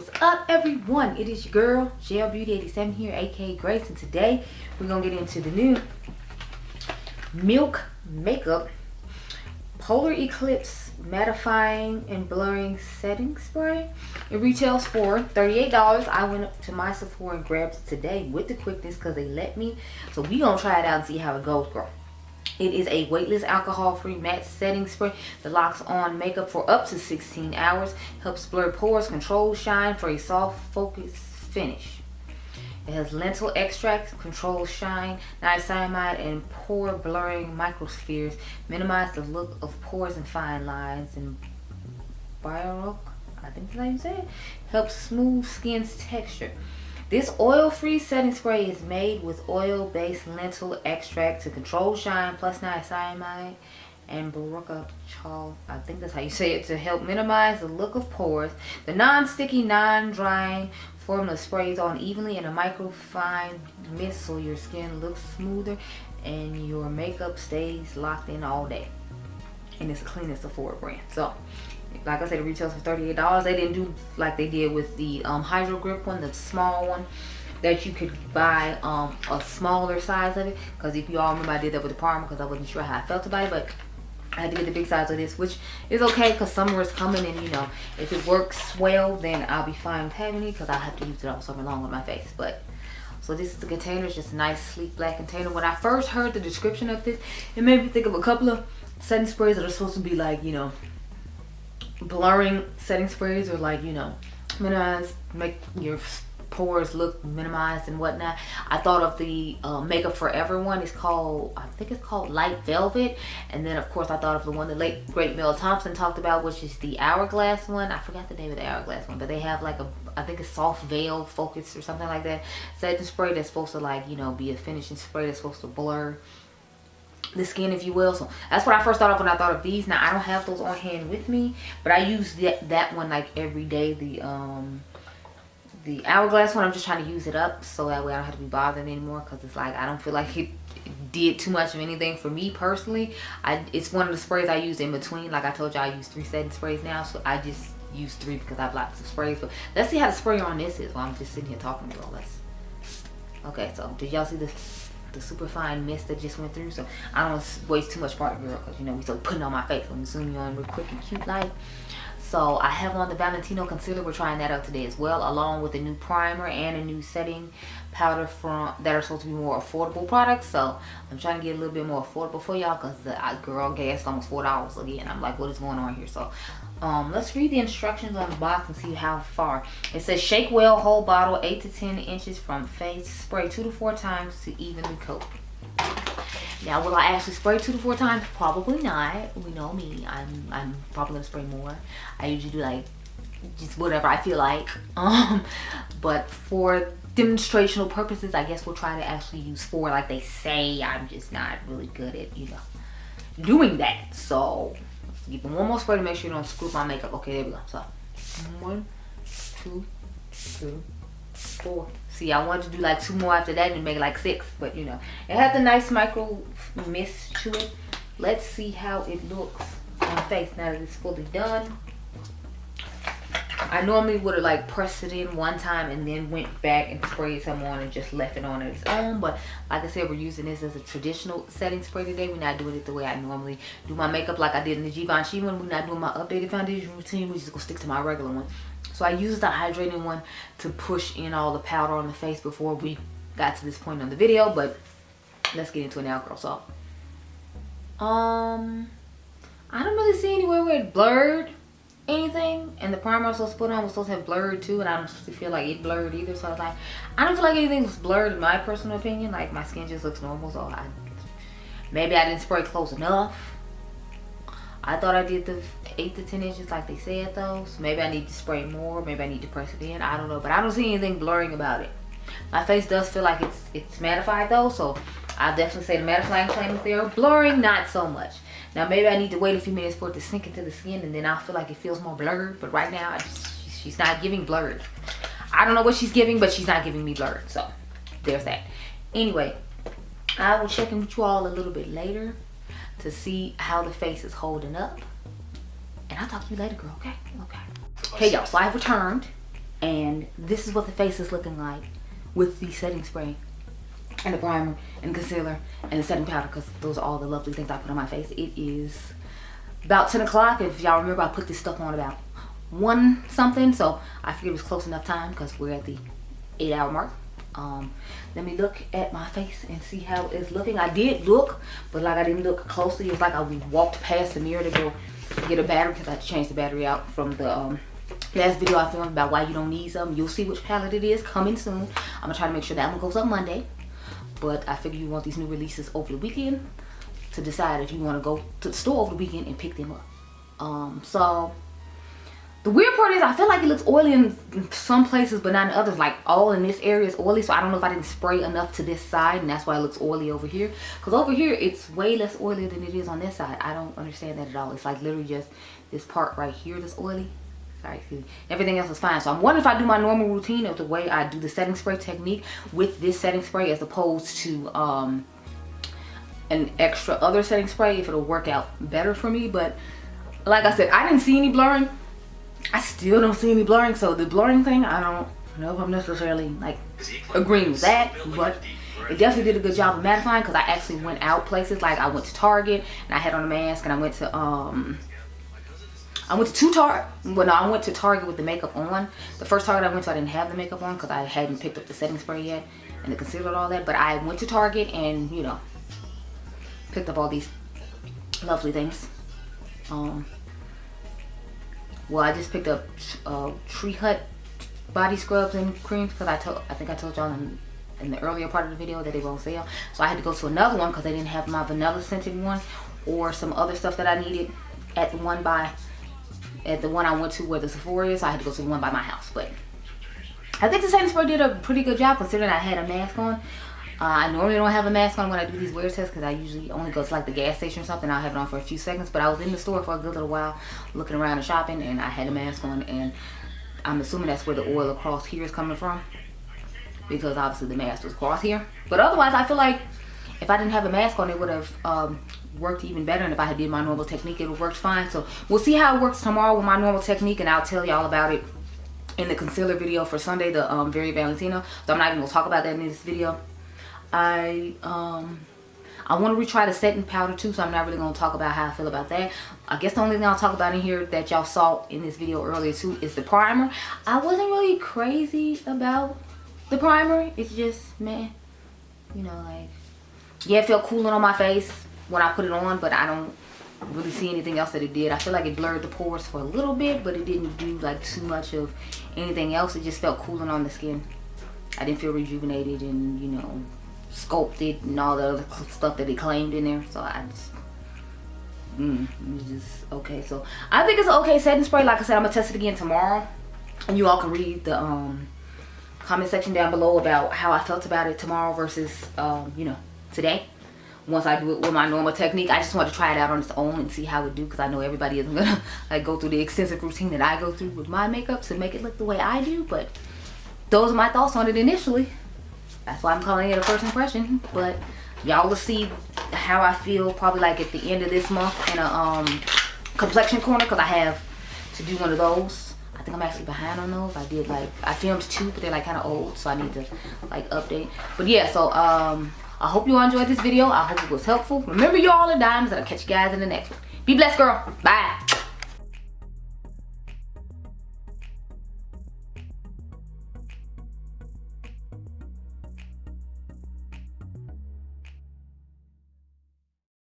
What's up, everyone? It is your girl Beauty 87 here, aka Grace, and today we're gonna get into the new Milk Makeup Polar Eclipse Mattifying and Blurring Setting Spray. It retails for $38. I went up to my Sephora and grabbed it today with the quickness because they let me. So we gonna try it out and see how it goes, girl. It is a weightless, alcohol-free matte setting spray that locks on makeup for up to 16 hours. Helps blur pores, control shine for a soft, focused finish. It has lentil extract, control shine, niacinamide, and pore blurring microspheres. Minimize the look of pores and fine lines. And Biotic, I think that's how you say it. Helps smooth skin's texture. This oil-free setting spray is made with oil-based lentil extract to control shine, plus niacinamide and baroque chal, I think that's how you say it, to help minimize the look of pores. The non-sticky, non-drying formula sprays on evenly in a microfine mist so your skin looks smoother and your makeup stays locked in all day. And it's the cleanest Sephora brand. So, like I said, it retails for $38. They didn't do like they did with the Hydro Grip one, the small one that you could buy a smaller size of it. Because if you all remember, I did that with the primer because I wasn't sure how I felt about it, but I had to get the big size of this, which is okay because summer is coming, and you know, if it works well, then I'll be fine with having it because I'll have to use it all summer long on my face. But so this is the container. It's just a nice sleek black container. When I first heard the description of this, it made me think of a couple of setting sprays that are supposed to be like, you know, blurring setting sprays, or like, you know, minimize, make your pores look minimized and whatnot. I thought of the Makeup Forever one. It's called, I think it's called Light Velvet. And then of course I thought of the one the late great Mel Thompson talked about, which is the Hourglass one. I forgot the name of the Hourglass one, but they have like a, I think it's Soft Veil Focus or something like that, setting spray that's supposed to, like, you know, be a finishing spray that's supposed to blur the skin, if you will. So that's what I first thought of when I thought of these. Now I don't have those on hand with me, but I use that one like every day. The Hourglass one, I'm just trying to use it up so that way I don't have to be bothered anymore, because it's like I don't feel like it did too much of anything for me personally. It's one of the sprays I use in between. Like I told you, I use 3 setting sprays now, so I just use 3 because I have lots of sprays. But let's see how the spray on this is while I'm just sitting here talking to you all. Okay, so did y'all see the super fine mist that just went through? So I don't want to waste too much part, girl, because you know we still putting on my face. I'm zooming you on real quick and cute like. So I have on the Valentino Concealer. We're trying that out today as well, along with a new primer and a new setting powder from that are supposed to be more affordable products. So I'm trying to get a little bit more affordable for y'all, because the girl gas almost $4 again. I'm like, what is going on here? So let's read the instructions on the box and see how far. It says shake well, whole bottle 8 to 10 inches from face, spray 2 to 4 times to evenly coat. Now, will I actually spray 2 to 4 times? Probably not. We know me. I'm probably gonna spray more. I usually do like just whatever I feel like. But for demonstrational purposes, I guess we'll try to actually use 4 like they say. I'm just not really good at, you know, doing that. So let's give them one more spray to make sure you don't screw up my makeup. Okay, there we go. So 1, 2, 3, 4. See, I wanted to do like 2 more after that and make it like 6, but you know, it has a nice micro mist to it. Let's see how it looks on the face now that it's fully done. I normally would have like pressed it in one time and then went back and sprayed some on and just left it on its own. But like I said, we're using this as a traditional setting spray today. We're not doing it the way I normally do my makeup like I did in the Diypansy one. We're not doing my updated foundation routine. We're just gonna stick to my regular one. So I used the hydrating one to push in all the powder on the face before we got to this point on the video. But let's get into it now, girl. So I don't really see anywhere where it blurred anything, and the primer I was supposed to put on was supposed to have blurred too, and I don't feel like it blurred either. So I was like, I don't feel like anything was blurred in my personal opinion. Like my skin just looks normal. So maybe I didn't spray close enough. I thought I did the 8 to 10 inches like they said though, so maybe I need to spray more, maybe I need to press it in, I don't know, but I don't see anything blurring about it. My face does feel like it's mattified though, so I'll definitely say the mattifying claim is there. Blurring, not so much. Now maybe I need to wait a few minutes for it to sink into the skin, and then I'll feel like it feels more blurred, but right now she's not giving blurred. I don't know what she's giving, but she's not giving me blurred, so there's that. Anyway, I will check in with you all a little bit later to see how the face is holding up, and I'll talk to you later, girl. Okay, y'all, so I have returned. And this is what the face is looking like with the setting spray and the primer and concealer and the setting powder, because those are all the lovely things I put on my face. It is about 10 o'clock. If y'all remember, I put this stuff on about 1 something, so I figured it was close enough time because we're at the 8-hour mark. Let me look at my face and see how it's looking. I did look, but like I didn't look closely. It's like I walked past the mirror to go get a battery because I had to change the battery out from the last video I filmed about why you don't need something. You'll see which palette it is coming soon. I'm gonna try to make sure that one goes up Monday, but I figure you want these new releases over the weekend to decide if you want to go to the store over the weekend and pick them up. So the weird part is I feel like it looks oily in some places but not in others. Like all in this area is oily, so I don't know if I didn't spray enough to this side and that's why it looks oily over here, because over here it's way less oily than it is on this side. I don't understand that at all. It's like literally just this part right here that's oily. Sorry, everything else is fine. So I'm wondering if I do my normal routine of the way I do the setting spray technique with this setting spray as opposed to an extra other setting spray, if it'll work out better for me. But like I said, I didn't see any blurring. I still don't see any blurring, so the blurring thing, I don't know if I'm necessarily like agreeing with that, but it definitely did a good job of mattifying, because I actually went out places. Like I went to Target and I had on a mask, and I went to I went to Target with the makeup on. The first Target I went to, I didn't have the makeup on because I hadn't picked up the setting spray yet and the concealer and all that, but I went to Target and, you know, picked up all these lovely things. Well, I just picked up Tree Hut body scrubs and creams because I think I told y'all in the earlier part of the video that they were on sale. So I had to go to another one because they didn't have my vanilla scented one or some other stuff that I needed at the one I went to where the Sephora is. So I had to go to the one by my house. But I think the setting spray did a pretty good job considering I had a mask on. I normally don't have a mask on when I do these wear tests because I usually only go to like the gas station or something. I'll have it on for a few seconds, but I was in the store for a good little while looking around and shopping, and I had a mask on, and I'm assuming that's where the oil across here is coming from, because obviously the mask was across here. But otherwise, I feel like if I didn't have a mask on, it would have worked even better, and if I had did my normal technique, it would work fine. So we'll see how it works tomorrow with my normal technique, and I'll tell y'all about it in the concealer video for Sunday, the Very Valentino. So I'm not even gonna talk about that in this video. I want to retry the setting powder too, so I'm not really going to talk about how I feel about that. I guess the only thing I'll talk about in here that y'all saw in this video earlier too is the primer. I wasn't really crazy about the primer. It's just, man, you know, like, yeah, it felt cooling on my face when I put it on, but I don't really see anything else that it did. I feel like it blurred the pores for a little bit, but it didn't do like too much of anything else. It just felt cooling on the skin. I didn't feel rejuvenated and, you know, sculpted and all the other stuff that it claimed in there. So I just it was just okay. So I think it's an okay setting spray. Like I said, I'm gonna test it again tomorrow, and you all can read the comment section down below about how I felt about it tomorrow versus you know, today, once I do it with my normal technique. I just want to try it out on its own and see how it do, because I know everybody isn't gonna like go through the extensive routine that I go through with my makeup to make it look the way I do. But those are my thoughts on it initially. That's why I'm calling it a first impression. But y'all will see how I feel probably like at the end of this month in a complexion corner, because I have to do one of those. I think I'm actually behind on those. I filmed 2, but they're like kind of old, so I need to like update. But yeah, so I hope you all enjoyed this video. I hope it was helpful. Remember, you all are diamonds, and I'll catch you guys in the next one. Be blessed, girl. Bye.